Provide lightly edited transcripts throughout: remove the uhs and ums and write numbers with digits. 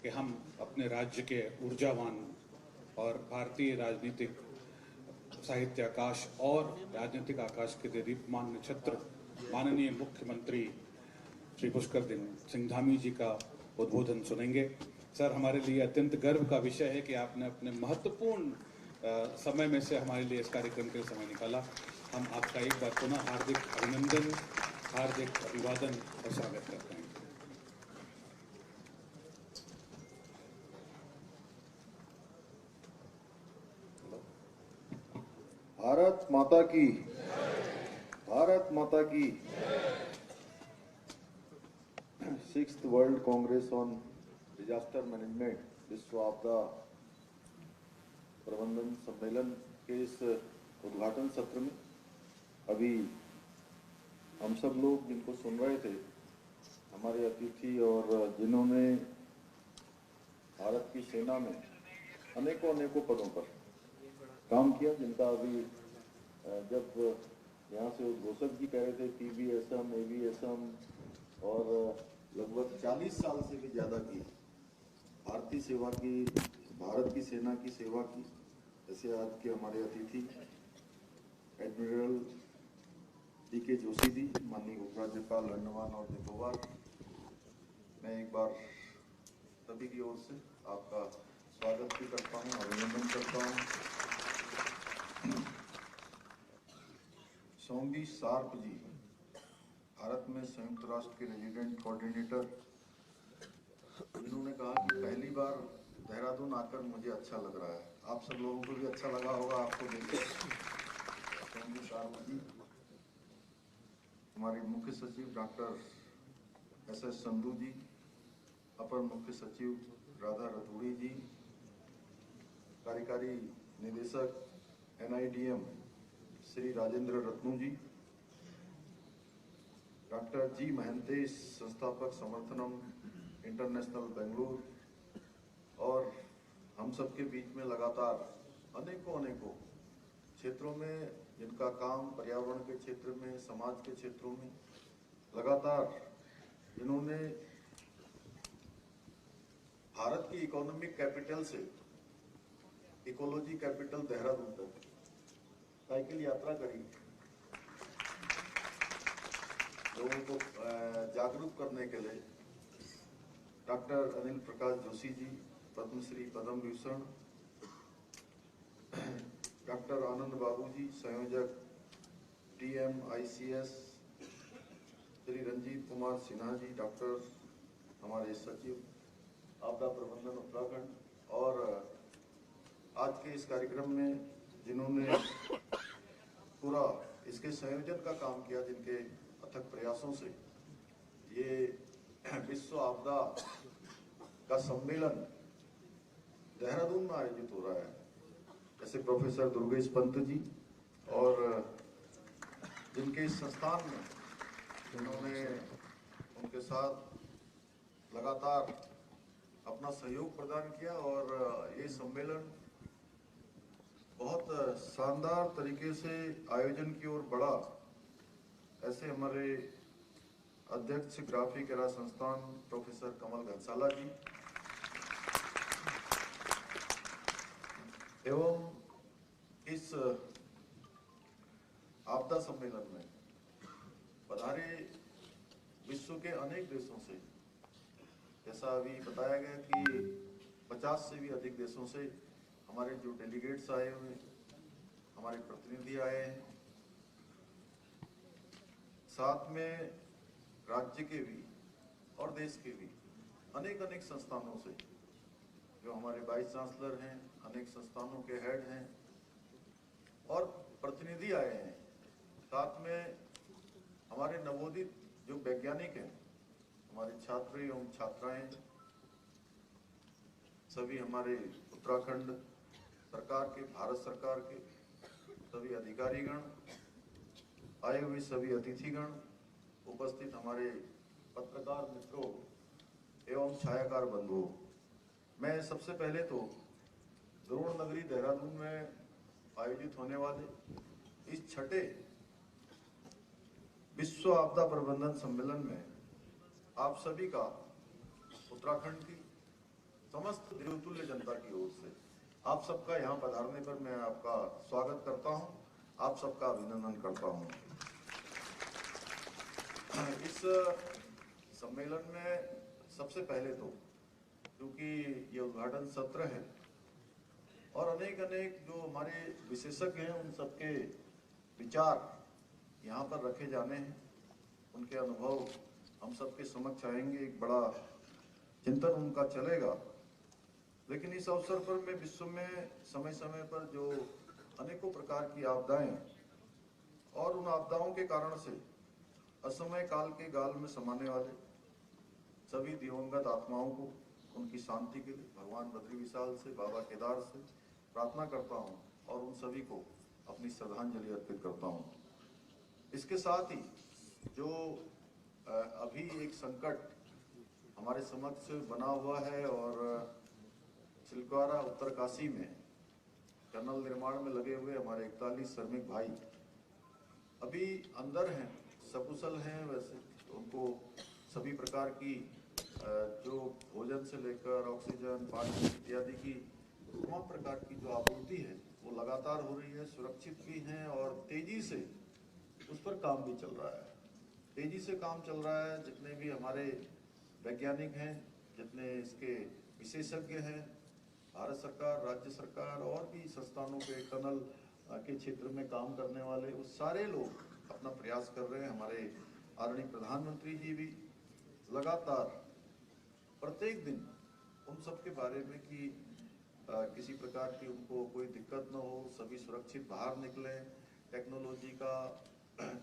कि हम अपने राज्य के ऊर्जावान और भारतीय राजनीतिक साहित्य आकाश और राजनीतिक आकाश के दीप्यमान नक्षत्र माननीय मुख्यमंत्री श्री पुष्कर सिंह धामी जी का उद्बोधन सुनेंगे। सर, हमारे लिए अत्यंत गर्व का विषय है कि आपने अपने महत्वपूर्ण समय में से हमारे लिए इस कार्यक्रम के लिए समय निकाला। हम आपका एक बार पुनः हार्दिक अभिनंदन, हार्दिक अभिवादन और स्वागत करते हैं। भारत माता की, भारत माता की। 6th world Congress on disaster management, विश्व आपदा प्रबंधन सम्मेलन के इस उद्घाटन सत्र में अभी हम सब लोग जिनको सुन रहे थे, हमारे अतिथि और जिन्होंने भारत की सेना में अनेकों पदों पर काम किया, जिनका अभी जब यहाँ से उद्घोषक जी कह रहे थे PBSM, ABSM और लगभग 40 साल से भी ज़्यादा की भारतीय सेवा की, भारत की सेना की सेवा की। जैसे आज के हमारे अतिथि एडमिरल DK जोशी जी, माननीय उपराज्यपाल अंडमान और निकोबार, मैं एक बार सभी की ओर से आपका स्वागत भी करता हूँ, अभिनंदन करता हूँ। सोमवी शार्प जी, भारत में संयुक्त राष्ट्र के रेजिडेंट कोऑर्डिनेटर, जिन्होंने कहा कि पहली बार देहरादून आकर मुझे अच्छा लग रहा है। आप सब लोगों को भी अच्छा लगा होगा आपको देखकर। सोमवी शार्प जी, हमारे मुख्य सचिव डॉक्टर SS संधू जी, अपर मुख्य सचिव राधा रतूड़ी जी, कार्यकारी निदेशक NIDM श्री राजेंद्र रत्नू जी, डॉक्टर G महंतेश, संस्थापक समर्थनम इंटरनेशनल बेंगलुरु, और हम सबके बीच में लगातार अनेकों क्षेत्रों में जिनका काम पर्यावरण के क्षेत्र में, समाज के क्षेत्रों में लगातार जिन्होंने भारत की इकोनॉमिक कैपिटल से इकोलॉजी कैपिटल देहरादून तक साइकिल यात्रा करी, लोगों को जागरूक करने के लिए डॉक्टर अनिल प्रकाश जोशी जी, पद्मश्री पद्म विभूषण, डॉक्टर आनंद बाबू जी, संयोजक TMICS, श्री रंजीत कुमार सिन्हा जी, डॉक्टर हमारे सचिव आपदा प्रबंधन उत्तराखंड, और आज के इस कार्यक्रम में जिन्होंने पूरा इसके संयोजन का काम किया, जिनके अथक प्रयासों से ये विश्व आपदा का सम्मेलन देहरादून में आयोजित हो रहा है, जैसे प्रोफेसर दुर्गेश पंत जी, और जिनके इस संस्थान में जिन्होंने उनके साथ लगातार अपना सहयोग प्रदान किया, और ये सम्मेलन बहुत शानदार तरीके से आयोजन की ओर बढ़ा। ऐसे हमारे अध्यक्ष ग्राफिक एरा संस्थान प्रोफेसर कमल घनसाला जी, एवं इस आपदा सम्मेलन में पधारे विश्व के अनेक देशों से, जैसा अभी बताया गया कि 50 से भी अधिक देशों से हमारे जो डेलीगेट्स आए हुए, हमारे प्रतिनिधि आए हैं, साथ में राज्य के भी और देश के भी अनेक संस्थानों से, जो हमारे वाइस चांसलर हैं, अनेक संस्थानों के हेड हैं और प्रतिनिधि आए हैं। साथ में हमारे नवोदित जो वैज्ञानिक हैं, हमारे छात्र एवं छात्राएं, सभी हमारे उत्तराखंड सरकार के, भारत सरकार के सभी अधिकारीगण, आए हुए सभी अतिथिगण, उपस्थित हमारे पत्रकार मित्रों एवं छायाकार बंधुओं, मैं सबसे पहले तो द्रोण नगरी देहरादून में आयोजित होने वाले इस छठे विश्व आपदा प्रबंधन सम्मेलन में आप सभी का, उत्तराखंड की समस्त देवतुल्य जनता की ओर से आप सबका यहाँ पधारने पर मैं आपका स्वागत करता हूँ, आप सबका अभिनंदन करता हूँ। इस सम्मेलन में सबसे पहले तो क्योंकि ये उद्घाटन सत्र है और अनेक जो हमारे विशेषज्ञ हैं उन सबके विचार यहाँ पर रखे जाने हैं, उनके अनुभव हम सबके समक्ष आएंगे, एक बड़ा चिंतन उनका चलेगा। लेकिन इस अवसर पर मैं विश्व में समय समय पर जो अनेकों प्रकार की आपदाएं और उन आपदाओं के कारण से असमय काल के गाल में समाने वाले सभी दिवंगत आत्माओं को उनकी शांति के लिए भगवान बद्री विशाल से, बाबा केदार से प्रार्थना करता हूं और उन सभी को अपनी श्रद्धांजलि अर्पित करता हूं। इसके साथ ही जो अभी एक संकट हमारे समक्ष बना हुआ है और चिलकारा उत्तरकाशी में टनल निर्माण में लगे हुए हमारे 41 श्रमिक भाई अभी अंदर हैं, सकुशल हैं। वैसे उनको सभी प्रकार की जो भोजन से लेकर ऑक्सीजन, पानी इत्यादि की तमाम प्रकार की जो आपूर्ति है वो लगातार हो रही है, सुरक्षित भी हैं और तेजी से उस पर काम भी चल रहा है। तेजी से काम चल रहा है। जितने भी हमारे वैज्ञानिक हैं, जितने इसके विशेषज्ञ हैं, भारत सरकार, राज्य सरकार और भी संस्थानों के टनल के क्षेत्र में काम करने वाले वो सारे लोग अपना प्रयास कर रहे हैं। हमारे आदरणीय प्रधानमंत्री जी भी लगातार प्रत्येक दिन उन सब के बारे में कि किसी प्रकार की उनको कोई दिक्कत न हो, सभी सुरक्षित बाहर निकलें, टेक्नोलॉजी का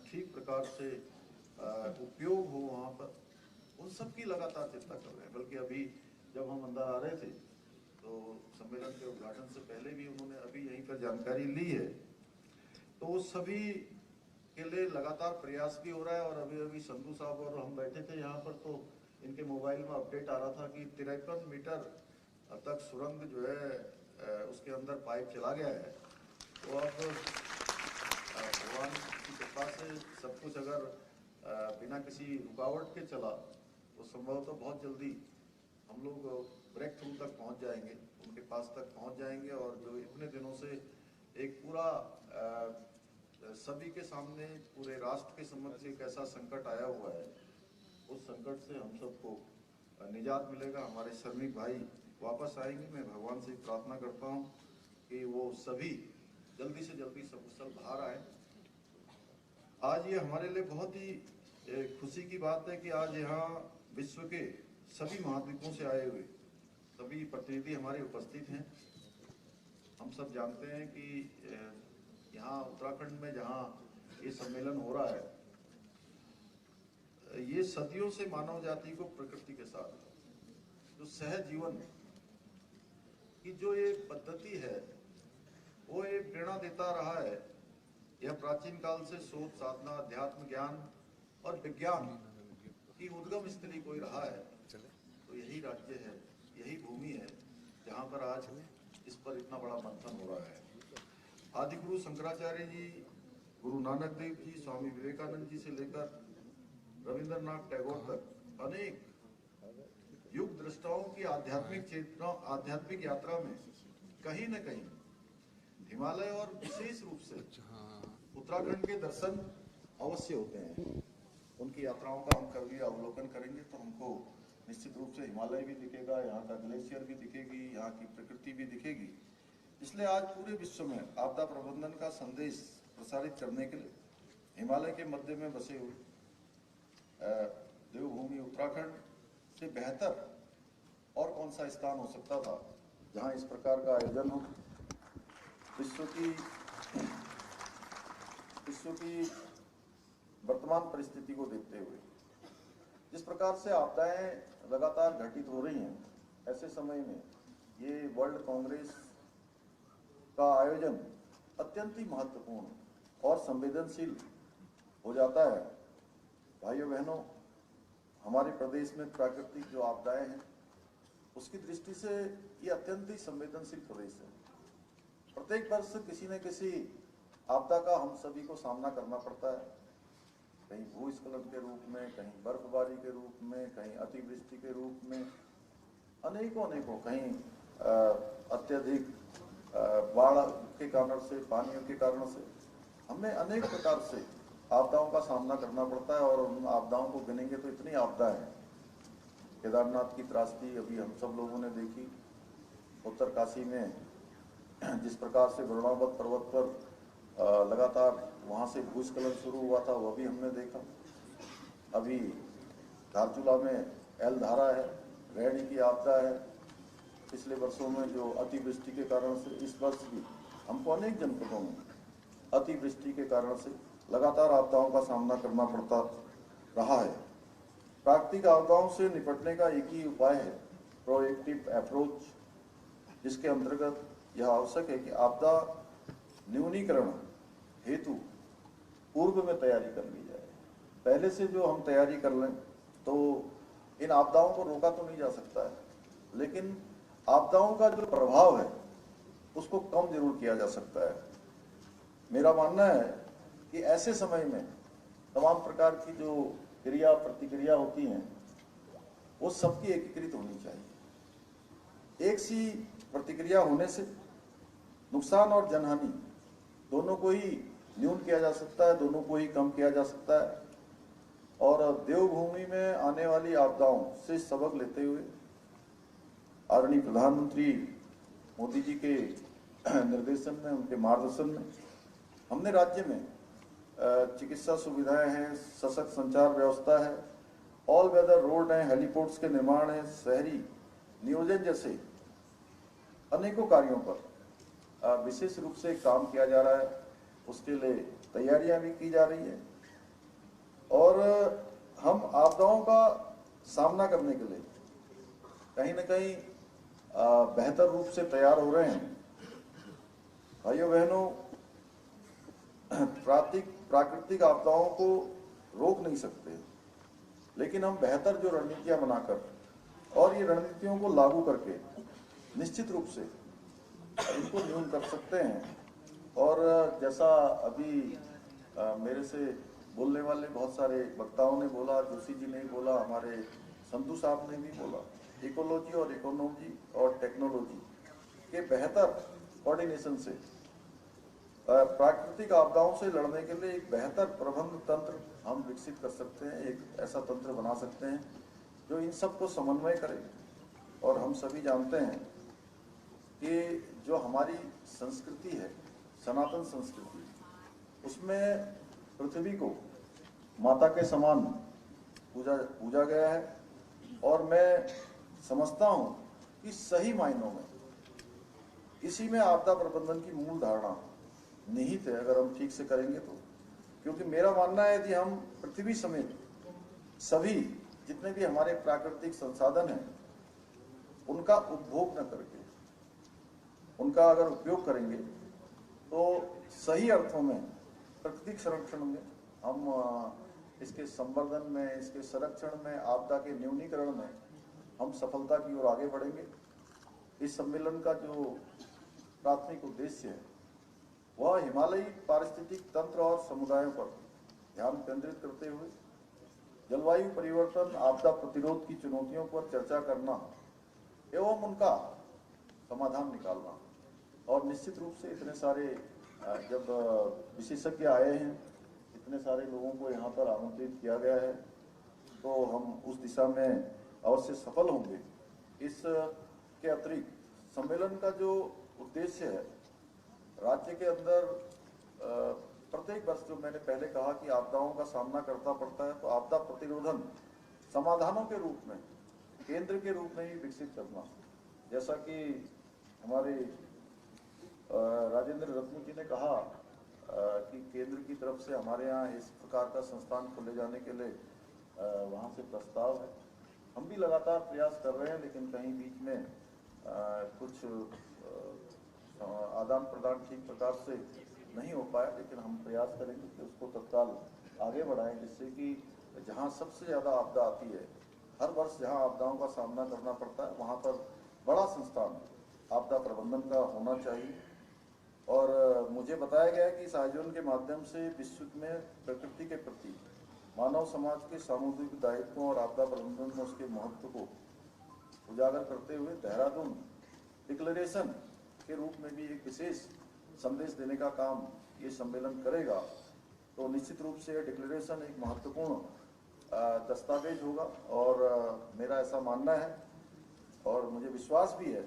ठीक प्रकार से उपयोग हो वहाँ पर, उन सब की लगातार चिंता कर रहे हैं। बल्कि अभी जब हम अंदर आ रहे थे तो सम्मेलन के उद्घाटन से पहले भी उन्होंने अभी यहीं पर जानकारी ली है, तो सभी के लिए लगातार प्रयास भी हो रहा है। और अभी संधू साहब और हम बैठे थे यहाँ पर तो इनके मोबाइल में अपडेट आ रहा था कि 53 मीटर तक सुरंग जो है उसके अंदर पाइप चला गया है। तो अब भगवान की कृपा से सब कुछ अगर बिना किसी रुकावट के चला तो संभवतः बहुत जल्दी हम लोग ब्रेक थ्रू तक पहुंच जाएंगे, उनके पास तक पहुंच जाएंगे। और जो इतने दिनों से एक पूरा सभी के सामने, पूरे राष्ट्र के समक्ष एक ऐसा संकट आया हुआ है, उस संकट से हम सबको निजात मिलेगा। हमारे श्रमिक भाई वापस आएंगे। मैं भगवान से प्रार्थना करता हूं कि वो सभी जल्दी से जल्दी सकुशल बाहर आए। आज ये हमारे लिए बहुत ही खुशी की बात है कि आज यहाँ विश्व के सभी महाद्वीपों से आए हुए सभी प्रतिनिधि हमारे उपस्थित हैं। हम सब जानते हैं कि यहाँ उत्तराखंड में जहाँ ये सम्मेलन हो रहा है, ये सदियों से मानव जाति को प्रकृति के साथ जो सहज जीवन की जो एक पद्धति है वो एक प्रेरणा देता रहा है। यह प्राचीन काल से शोध, साधना, अध्यात्म, ज्ञान और विज्ञान की उद्गम स्थली कोई रहा है तो यही राज्य है, यही भूमि है जहाँ पर आज इस पर इतना बड़ा मंथन हो रहा है। आदि गुरु शंकराचार्य जी, गुरु नानक देव जी, स्वामी विवेकानंद जी से लेकर रविंद्रनाथ टैगोर तक अनेक युग दृष्टाओं की आध्यात्मिक चेतना, आध्यात्मिक यात्रा में कहीं न कहीं हिमालय और विशेष रूप से उत्तराखंड के दर्शन अवश्य होते हैं। उनकी यात्राओं का हम कभी अवलोकन करेंगे तो हमको निश्चित रूप से हिमालय भी दिखेगा, यहाँ का ग्लेशियर भी दिखेगी, यहाँ की प्रकृति भी दिखेगी। इसलिए आज पूरे विश्व में आपदा प्रबंधन का संदेश प्रसारित करने के लिए हिमालय के मध्य में बसे हुए देवभूमि उत्तराखंड से बेहतर और कौन सा स्थान हो सकता था जहाँ इस प्रकार का आयोजन हो। विश्व की वर्तमान परिस्थिति को देखते हुए जिस प्रकार से आपदाएं लगातार घटित हो रही हैं, ऐसे समय में ये वर्ल्ड कांग्रेस का आयोजन अत्यंत ही महत्वपूर्ण और संवेदनशील हो जाता है। भाइयों बहनों, हमारे प्रदेश में प्राकृतिक जो आपदाएं हैं उसकी दृष्टि से ये अत्यंत ही संवेदनशील प्रदेश है। प्रत्येक वर्ष किसी न किसी आपदा का हम सभी को सामना करना पड़ता है, कहीं भूस्खलन के रूप में, कहीं बर्फबारी के रूप में, कहीं अतिवृष्टि के रूप में, अनेकों कहीं अत्यधिक बाढ़ के कारण से, पानियों के कारण से हमें अनेक प्रकार से आपदाओं का सामना करना पड़ता है। और उन आपदाओं को गिनेंगे तो इतनी आपदा है। केदारनाथ की त्रासदी अभी हम सब लोगों ने देखी, उत्तरकाशी में जिस प्रकार से वरुणावत पर्वत पर लगातार वहाँ से भूस्खलन शुरू हुआ था, वह भी हमने देखा। अभी धारचूला में एल धारा है, रैणी की आपदा है। पिछले वर्षों में जो अतिवृष्टि के कारण से, इस वर्ष भी हमको अनेक जनपदों में अतिवृष्टि के कारण से लगातार आपदाओं का सामना करना पड़ता रहा है। प्राकृतिक आपदाओं से निपटने का एक ही उपाय है, प्रोएक्टिव अप्रोच, जिसके अंतर्गत यह आवश्यक है कि आपदा न्यूनीकरण हेतु पूर्व में तैयारी कर ली जाए। पहले से जो हम तैयारी कर लें तो इन आपदाओं को रोका तो नहीं जा सकता है, लेकिन आपदाओं का जो प्रभाव है उसको कम जरूर किया जा सकता है। मेरा मानना है कि ऐसे समय में तमाम प्रकार की जो क्रिया प्रतिक्रिया होती हैं वो सबकी एकीकृत होनी चाहिए। एक सी प्रतिक्रिया होने से नुकसान और जनहानि दोनों को ही न्यून किया जा सकता है, दोनों को ही कम किया जा सकता है। और देवभूमि में आने वाली आपदाओं से सबक लेते हुए आदरणीय प्रधानमंत्री मोदी जी के निर्देशन में, उनके मार्गदर्शन में हमने राज्य में चिकित्सा सुविधाएं हैं, सशक्त संचार व्यवस्था है, ऑल वेदर रोड हैं, हेलीपोर्ट्स के निर्माण है, शहरी नियोजन जैसे अनेकों कार्यों पर विशेष रूप से काम किया जा रहा है। उसके लिए तैयारियां भी की जा रही है और हम आपदाओं का सामना करने के लिए कहीं न कहीं बेहतर रूप से तैयार हो रहे हैं। भाइयों बहनों, प्राकृतिक आपदाओं को रोक नहीं सकते, लेकिन हम बेहतर जो रणनीतियां बनाकर और ये रणनीतियों को लागू करके निश्चित रूप से इनको न्यून कर सकते हैं। और जैसा अभी मेरे से बोलने वाले बहुत सारे वक्ताओं ने बोला, जोशी जी ने बोला, हमारे संधू साहब ने भी बोला, इकोलॉजी और इकोनॉमी और टेक्नोलॉजी के बेहतर कोऑर्डिनेशन से प्राकृतिक आपदाओं से लड़ने के लिए एक बेहतर प्रबंध तंत्र हम विकसित कर सकते हैं। एक ऐसा तंत्र बना सकते हैं जो इन सबको समन्वय करे। और हम सभी जानते हैं कि जो हमारी संस्कृति है, सनातन संस्कृति, उसमें पृथ्वी को माता के समान पूजा गया है। और मैं समझता हूँ कि सही मायनों में इसी में आपदा प्रबंधन की मूल धारणा निहित है, अगर हम ठीक से करेंगे तो। क्योंकि मेरा मानना है यदि हम पृथ्वी समेत सभी जितने भी हमारे प्राकृतिक संसाधन हैं उनका उपभोग न करके उनका अगर उपयोग करेंगे तो सही अर्थों में प्राकृतिक संरक्षण में हम इसके संवर्धन में, इसके संरक्षण में, आपदा के न्यूनीकरण में हम सफलता की ओर आगे बढ़ेंगे। इस सम्मेलन का जो प्राथमिक उद्देश्य है वह हिमालयी पारिस्थितिक तंत्र और समुदायों पर ध्यान केंद्रित करते हुए जलवायु परिवर्तन, आपदा प्रतिरोध की चुनौतियों पर चर्चा करना एवं उनका समाधान निकालना। और निश्चित रूप से इतने सारे जब विशेषज्ञ आए हैं, इतने सारे लोगों को यहाँ पर आमंत्रित किया गया है, तो हम उस दिशा में अवश्य सफल होंगे। इसके अतिरिक्त सम्मेलन का जो उद्देश्य है, राज्य के अंदर प्रत्येक वर्ष, जो मैंने पहले कहा कि आपदाओं का सामना करना पड़ता है, तो आपदा प्रतिरोधन समाधानों के रूप में, केंद्र के रूप में ही विकसित करना। जैसा कि हमारे राजेंद्र रत्न जी ने कहा कि केंद्र की तरफ से हमारे यहाँ इस प्रकार का संस्थान खोले जाने के लिए वहाँ से प्रस्ताव है। हम भी लगातार प्रयास कर रहे हैं, लेकिन कहीं बीच में कुछ आदान प्रदान ठीक प्रकार से नहीं हो पाया। लेकिन हम प्रयास करेंगे कि उसको तत्काल आगे बढ़ाएं, जिससे कि जहाँ सबसे ज़्यादा आपदा आती है, हर वर्ष जहाँ आपदाओं का सामना करना पड़ता है, वहाँ पर बड़ा संस्थान आपदा प्रबंधन का होना चाहिए। और मुझे बताया गया कि इस आयोजन के माध्यम से विश्व में प्रकृति के प्रति मानव समाज के सामूहिक दायित्वों और आपदा प्रबंधन में उसके महत्व को उजागर करते हुए देहरादून डिक्लेरेशन के रूप में भी एक विशेष संदेश देने का काम ये सम्मेलन करेगा। तो निश्चित रूप से यह डिक्लेरेशन एक महत्वपूर्ण दस्तावेज होगा और मेरा ऐसा मानना है और मुझे विश्वास भी है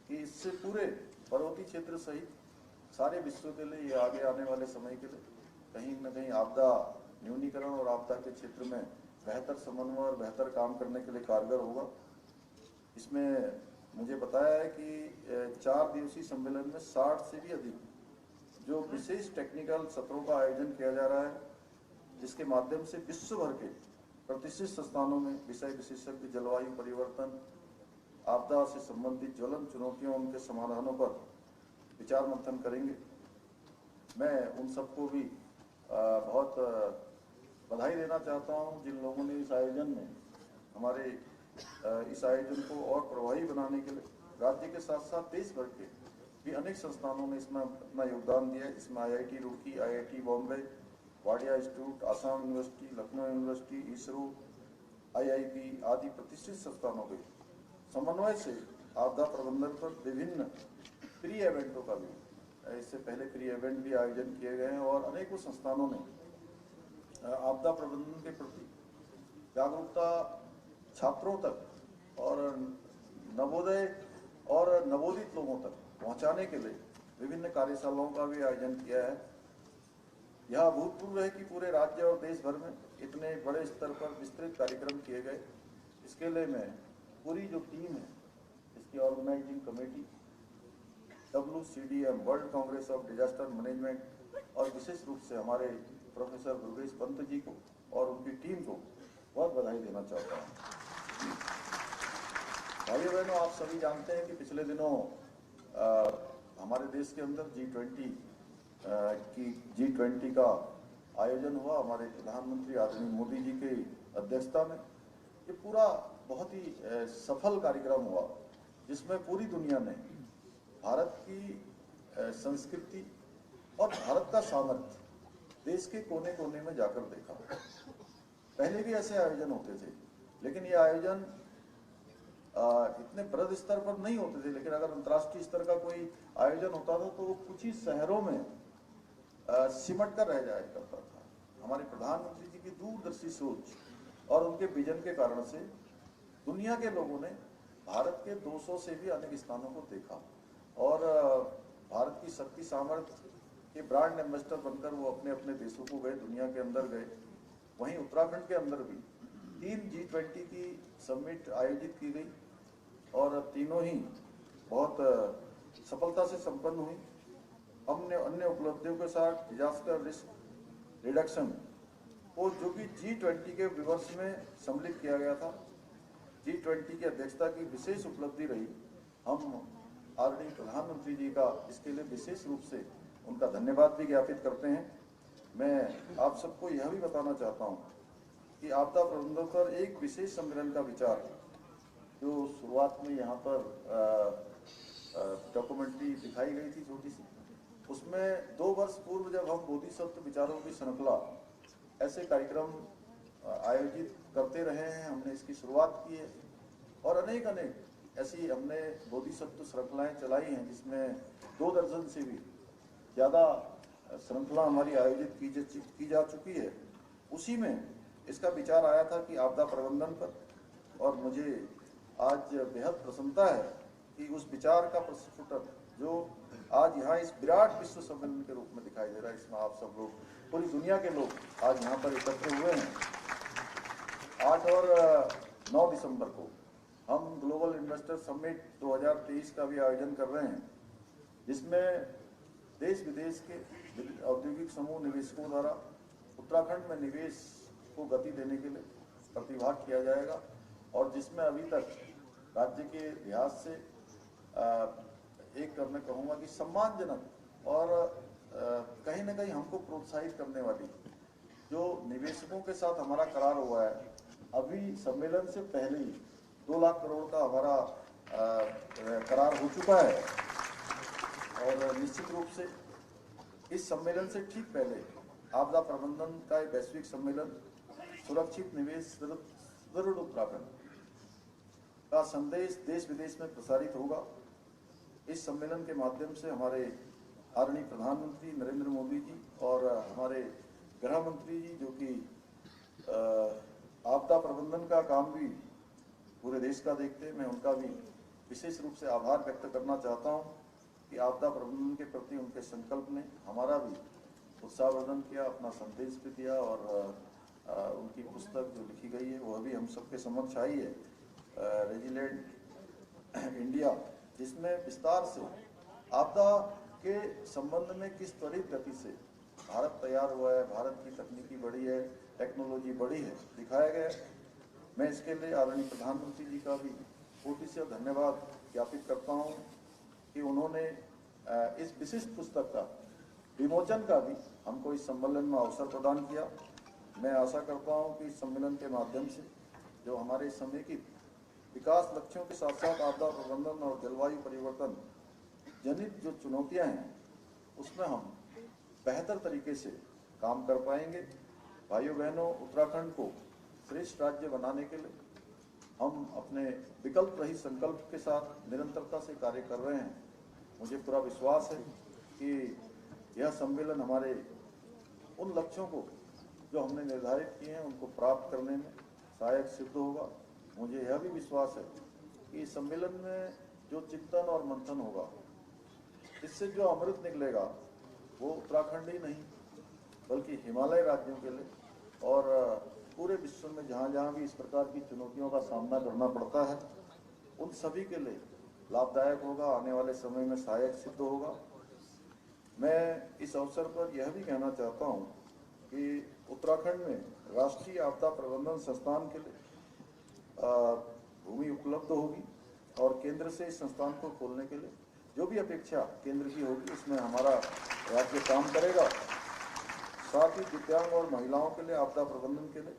कि इससे पूरे पर्वतीय क्षेत्र सहित सारे विश्व के लिए, ये आगे आने वाले समय के लिए कहीं न कहीं आपदा न्यूनीकरण और आपदा के क्षेत्र में बेहतर समन्वय और बेहतर काम करने के लिए कारगर होगा। इसमें मुझे बताया है कि 4 दिवसीय सम्मेलन में 60 से भी अधिक जो विशेष टेक्निकल सत्रों का आयोजन किया जा रहा है, जिसके माध्यम से विश्व भर के प्रतिष्ठित संस्थानों में विषय विशेषज्ञ जलवायु परिवर्तन, आपदा से संबंधित ज्वलंत चुनौतियों, उनके समाधानों पर विचार मंथन करेंगे। मैं उन सबको भी बहुत बधाई देना चाहता हूं जिन लोगों ने इस आयोजन में हमारे इस आयोजन को और प्रभावी बनाने के लिए राज्य के साथ साथ देश भर के भी अनेक संस्थानों ने इसमें अपना योगदान दिया। इसमें IIT Roorkee, IIT Bombay, Wadia institute, Assam university, Lucknow university, ISRO, IIP आदि प्रतिष्ठित संस्थानों के समन्वय से आपदा प्रबंधन पर विभिन्न प्री इवेंटों का भी, इससे पहले प्री इवेंट भी आयोजन किए गए हैं और अनेकों संस्थानों ने आपदा प्रबंधन के प्रति जागरूकता छात्रों तक और नवोदय और नवोदित लोगों तक पहुंचाने के लिए विभिन्न कार्यशालाओं का भी आयोजन किया है। यह अभूतपूर्व है कि पूरे राज्य और देश भर में इतने बड़े स्तर पर विस्तृत कार्यक्रम किए गए। इसके लिए मैं पूरी जो टीम है, इसकी organising committee, WCDM world congress of disaster management और विशेष रूप से हमारे प्रोफेसर दुर्गेश पंत जी को और उनकी टीम को बहुत बधाई देना चाहता हूँ। भाइयों बहनों, आप सभी जानते हैं कि पिछले दिनों हमारे देश के अंदर G20 का आयोजन हुआ हमारे प्रधानमंत्री आदरणीय मोदी जी की अध्यक्षता में। ये पूरा बहुत ही सफल कार्यक्रम हुआ जिसमें पूरी दुनिया ने भारत की संस्कृति और भारत का सामर्थ्य देश के कोने कोने में जाकर देखा। पहले भी ऐसे आयोजन होते थे, लेकिन ये आयोजन इतने बृहद स्तर पर नहीं होते थे। लेकिन अगर अंतर्राष्ट्रीय स्तर का कोई आयोजन होता था तो वो कुछ ही शहरों में सिमट कर रह जाया करता था। हमारे प्रधानमंत्री जी की दूरदर्शी सोच और उनके विजन के कारण से दुनिया के लोगों ने भारत के 200 से भी अधिक स्थानों को देखा और भारत की शक्ति सामर्थ्य के ब्रांड एम्बेसडर बनकर वो अपने अपने देशों को गए, दुनिया के अंदर गए। वहीं उत्तराखंड के अंदर भी 3 G20 की समिट आयोजित की गई और तीनों ही बहुत सफलता से संपन्न हुई। हमने अन्य उपलब्धियों के साथ डिजास्टर रिस्क रिडक्शन को जो कि G20 के विवर्ष में सम्मिलित किया गया था, G20 की अध्यक्षता की विशेष उपलब्धि रही। हम आदरणीय प्रधानमंत्री जी का इसके लिए विशेष रूप से उनका धन्यवाद भी ज्ञापित करते हैं। मैं आप सबको यह भी बताना चाहता हूं कि आपदा प्रबंधन पर एक विशेष सम्मेलन का विचार जो शुरुआत में यहाँ पर डॉक्यूमेंट्री दिखाई गई थी छोटी सी, उसमें 2 वर्ष पूर्व जब हम बोधिसत्व विचारों की श्रृंखला ऐसे कार्यक्रम आयोजित करते रहे हैं, हमने इसकी शुरुआत की है और अनेक ऐसी हमने बोधिसत्व श्रृंखलाएं चलाई हैं जिसमें 2 दर्जन से भी ज़्यादा श्रृंखला हमारी आयोजित की जा चुकी है। उसी में इसका विचार आया था कि आपदा प्रबंधन पर, और मुझे आज बेहद प्रसन्नता है कि उस विचार का प्रस्फुटन जो आज यहाँ इस विराट विश्व सम्मेलन के रूप में दिखाई दे रहा है, इसमें आप सब लोग, पूरी दुनिया के लोग आज यहाँ पर एकत्र हुए हैं। 8 और 9 दिसंबर को हम ग्लोबल इन्वेस्टर समिट 2023 का भी आयोजन कर रहे हैं, जिसमें देश विदेश के औद्योगिक समूह निवेशकों द्वारा उत्तराखंड में निवेश को गति देने के लिए प्रतिभाग किया जाएगा और जिसमें अभी तक राज्य के लिहाज से एक मैं कहूँगा कि सम्मानजनक और कहीं न कहीं हमको प्रोत्साहित करने वाली जो निवेशकों के साथ हमारा करार हुआ है, अभी सम्मेलन से पहले ही 2 लाख करोड़ का हमारा करार हो चुका है और निश्चित रूप से इस सम्मेलन से ठीक पहले आपदा प्रबंधन का एक वैश्विक सम्मेलन सुरक्षित निवेश दृढ़ उत्तराखंड का संदेश देश विदेश में प्रसारित होगा। इस सम्मेलन के माध्यम से हमारे आदरणीय प्रधानमंत्री नरेंद्र मोदी जी और हमारे गृह मंत्री जी, जो कि आपदा प्रबंधन का काम भी पूरे देश का देखते हैं, मैं उनका भी विशेष रूप से आभार व्यक्त करना चाहता हूं कि आपदा प्रबंधन के प्रति उनके संकल्प ने हमारा भी उत्साहवर्धन किया, अपना संदेश भी दिया और उनकी पुस्तक जो लिखी गई है वह भी हम सबके समक्ष आई है, रेजिलेंट इंडिया, जिसमें विस्तार से आपदा के संबंध में किस त्वरित गति से भारत तैयार हुआ है, भारत की तकनीकी बढ़ी है, टेक्नोलॉजी बढ़ी है, दिखाया गया है। मैं इसके लिए आदरणीय प्रधानमंत्री जी का भी कोटि से धन्यवाद ज्ञापित करता हूं कि उन्होंने इस विशिष्ट पुस्तक का विमोचन का भी हमको इस सम्मेलन में अवसर प्रदान किया। मैं आशा करता हूं कि इस सम्मेलन के माध्यम से जो हमारे समेकित विकास लक्ष्यों के साथ साथ आपदा प्रबंधन और जलवायु परिवर्तन जनित जो चुनौतियां हैं उसमें हम बेहतर तरीके से काम कर पाएंगे। भाइयों बहनों, उत्तराखंड को श्रेष्ठ राज्य बनाने के लिए हम अपने विकल्प रहित संकल्प के साथ निरंतरता से कार्य कर रहे हैं। मुझे पूरा विश्वास है कि यह सम्मेलन हमारे उन लक्ष्यों को जो हमने निर्धारित किए हैं उनको प्राप्त करने में सहायक सिद्ध होगा। मुझे यह भी विश्वास है कि इस सम्मेलन में जो चिंतन और मंथन होगा, इससे जो अमृत निकलेगा वो उत्तराखंड ही नहीं बल्कि हिमालय राज्यों के लिए और पूरे विश्व में जहाँ जहाँ भी इस प्रकार की चुनौतियों का सामना करना पड़ता है उन सभी के लिए लाभदायक होगा, आने वाले समय में सहायक सिद्ध होगा। मैं इस अवसर पर यह भी कहना चाहता हूँ कि उत्तराखंड में राष्ट्रीय आपदा प्रबंधन संस्थान के लिए भूमि उपलब्ध होगी और केंद्र से इस संस्थान को खोलने के लिए जो भी अपेक्षा केंद्र की होगी उसमें हमारा राज्य काम करेगा। साथ ही दिव्यांग और महिलाओं के लिए आपदा प्रबंधन के लिए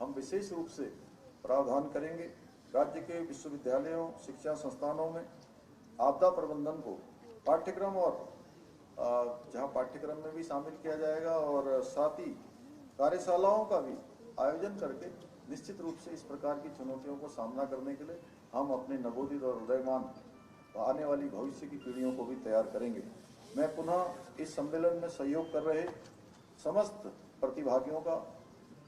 हम विशेष रूप से प्रावधान करेंगे। राज्य के विश्वविद्यालयों, शिक्षा संस्थानों में आपदा प्रबंधन को पाठ्यक्रम और जहाँ पाठ्यक्रम में भी शामिल किया जाएगा और साथ ही कार्यशालाओं का भी आयोजन करके निश्चित रूप से इस प्रकार की चुनौतियों को सामना करने के लिए हम अपने नवोदित और उदयमान आने वाली भविष्य की पीढ़ियों को भी तैयार करेंगे। मैं पुनः इस सम्मेलन में सहयोग कर रहे समस्त प्रतिभागियों का,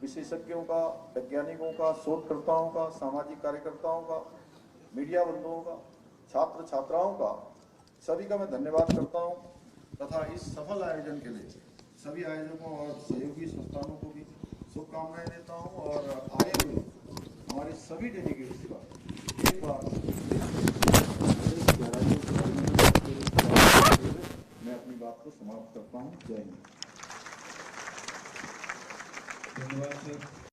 विशेषज्ञों का, वैज्ञानिकों का, शोधकर्ताओं का, सामाजिक कार्यकर्ताओं का, मीडिया बंधुओं का, छात्र छात्राओं का, सभी का मैं धन्यवाद करता हूं तथा इस सफल आयोजन के लिए सभी आयोजकों और सहयोगी संस्थानों को भी शुभकामनाएं देता हूं और आए हुए हमारे सभी डेलीगेट्स का एक बार मैं अपनी बात को समाप्त करता हूं। जय हिंद। धन्यवाद सर।